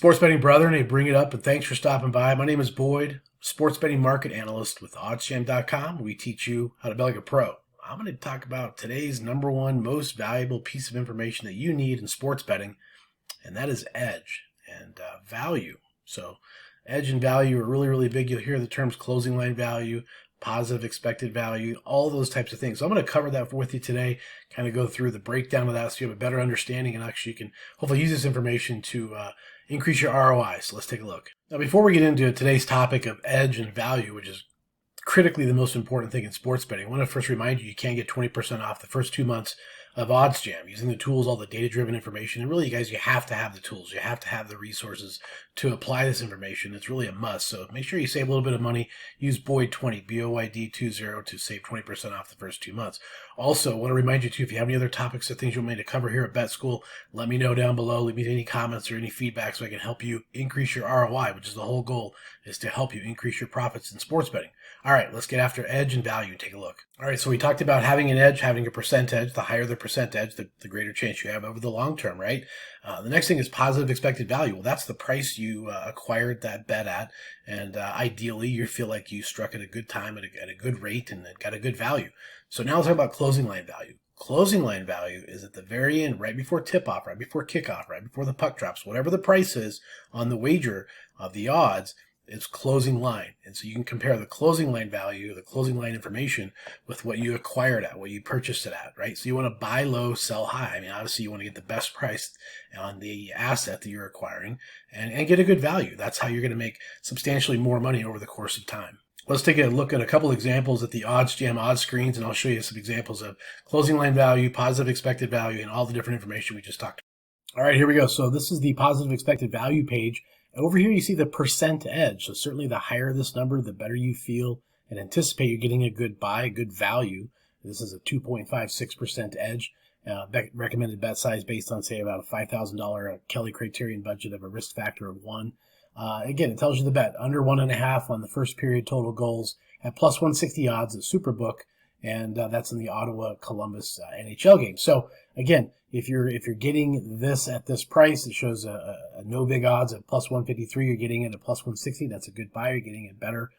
Sports betting brethren, hey, bring it up, and thanks for stopping by. My name is Boyd, sports betting market analyst with oddsjam.com. We teach you how to bet like a pro. I'm going to talk about today's number one most valuable piece of information that you need in sports betting, and that is edge and value. So edge and value are really, really big. You'll hear the terms closing line value, positive expected value, all those types of things. So I'm going to cover that with you today, kind of go through the breakdown of that so you have a better understanding and actually you can hopefully use this information to increase your ROI. So let's take a look. Now, before we get into today's topic of edge and value, which is critically the most important thing in sports betting, I want to first remind you can get 20% off the first 2 months of OddsJam using the tools, all the data-driven information. And really, you guys, you have to have the tools. You have to have the resources to apply this information. It's really a must. So make sure you save a little bit of money. Use Boyd20, BOYD20 to save 20% off the first 2 months. Also, I want to remind you, too, if you have any other topics or things you want me to cover here at Bet School, let me know down below. Leave me any comments or any feedback so I can help you increase your ROI, which is the whole goal, is to help you increase your profits in sports betting. All right, let's get after edge and value and take a look. All right, so we talked about having an edge, having a percent edge. The higher the percent edge, the greater chance you have over the long term, right? The next thing is positive expected value. Well, that's the price you acquired that bet at, and ideally you feel like you struck at a good time, at a good rate, and got a good value. So now let's talk about closing line value. Closing line value is at the very end, right before tip-off, right before kickoff, right before the puck drops, whatever the price is on the wager of the odds, it's closing line. And so you can compare the closing line value, the closing line information with what you acquired at, what you purchased it at, right? So you want to buy low, sell high. I mean, obviously you want to get the best price on the asset that you're acquiring and get a good value. That's how you're going to make substantially more money over the course of time. Let's take a look at a couple examples at the OddsJam odds screens, and I'll show you some examples of closing line value, positive expected value, and all the different information we just talked about. All right, here we go. So this is the positive expected value page. Over here, you see the percent edge. So certainly the higher this number, the better you feel and anticipate you're getting a good buy, a good value. This is a 2.56% edge. Recommended bet size based on, say, about a $5,000 Kelly criterion budget of a risk factor of 1. Again, it tells you the bet under 1.5 on the first period total goals at plus 160 odds at Superbook, and that's in the Ottawa Columbus NHL game. So again, if you're getting this at this price, it shows a no big odds at plus 153. You're getting it at plus 160. That's a good buy. You're getting it better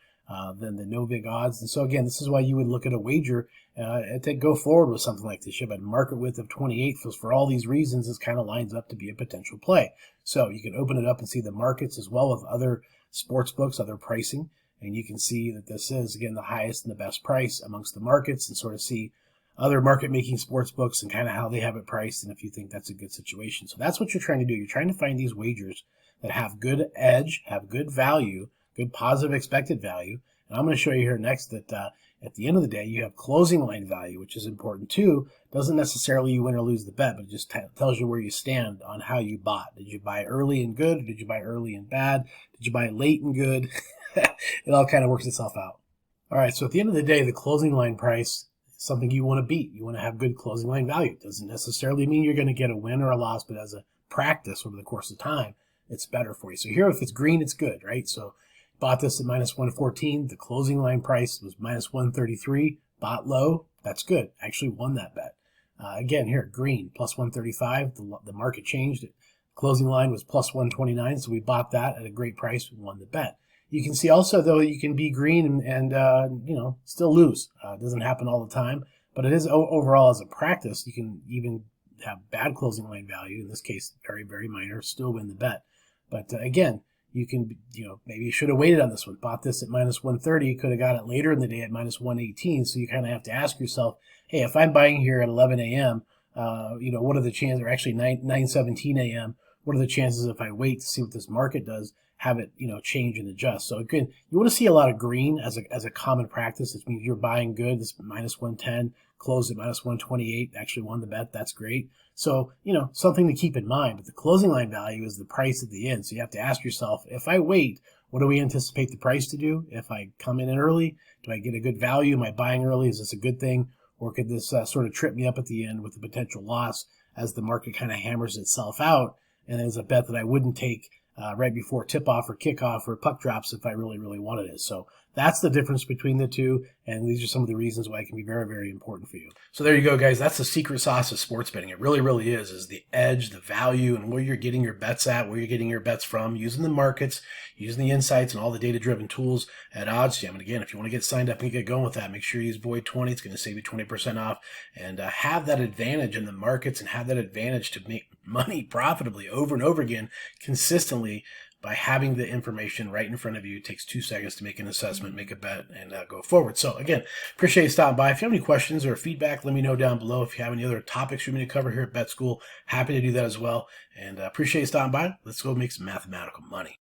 than the no big odds. And so again, this is why you would look at a wager to go forward with something like this. You have a market width of 28. So for all these reasons, this kind of lines up to be a potential play. So you can open it up and see the markets as well with other sports books, other pricing. And you can see that this is, again, the highest and the best price amongst the markets, and sort of see other market-making sports books and kind of how they have it priced, and if you think that's a good situation. So that's what you're trying to do. You're trying to find these wagers that have good edge, have good value, good positive expected value. And I'm going to show you here next that at the end of the day, you have closing line value, which is important too. Doesn't necessarily you win or lose the bet, but it just tells you where you stand on how you bought. Did you buy early and good? Or did you buy early and bad? Did you buy late and good? It all kind of works itself out. All right, so at the end of the day, the closing line price is something you want to beat. You want to have good closing line value. It doesn't necessarily mean you're going to get a win or a loss, but as a practice over the course of time, it's better for you. So here, if it's green, it's good, right? So bought this at minus 114. The closing line price was minus 133. Bought low. That's good. Actually won that bet. Again, here, green, plus 135. The market changed it. Closing line was plus 129, so we bought that at a great price. We won the bet. You can see also, though, you can be green and still lose. It doesn't happen all the time, but it is overall as a practice. You can even have bad closing line value. In this case, very, very minor, still win the bet. But again, you can, maybe you should have waited on this one. Bought this at minus 130, could have got it later in the day at minus 118. So you kind of have to ask yourself, hey, if I'm buying here at 11 a.m., what are the chances, or actually 9:17 a.m., what are the chances if I wait to see what this market does, have it, change and adjust? So again, you want to see a lot of green as a common practice. This means you're buying good. This minus 110, closed at minus 128, actually won the bet. That's great. So, something to keep in mind. But the closing line value is the price at the end. So you have to ask yourself, if I wait, what do we anticipate the price to do? If I come in early, do I get a good value? Am I buying early? Is this a good thing? Or could this sort of trip me up at the end with a potential loss as the market kind of hammers itself out? And it's a bet that I wouldn't take right before tip-off or kickoff or puck drops if I really, really wanted it. So That's the difference between the two, and these are some of the reasons why it can be very, very important for you. So there you go, guys. That's the secret sauce of sports betting. It really, really is the edge, the value, and where you're getting your bets at, where you're getting your bets from, using the markets, using the insights, and all the data-driven tools at OddsJam. And again, if you want to get signed up and get going with that, make sure you use Boyd20. It's going to save you 20% off, and have that advantage in the markets and have that advantage to make money profitably over and over again consistently by having the information right in front of you. It takes 2 seconds to make an assessment, make a bet, and go forward. So again, appreciate you stopping by. If you have any questions or feedback, let me know down below. If you have any other topics you want me to cover here at Bet School, happy to do that as well. And appreciate you stopping by. Let's go make some mathematical money.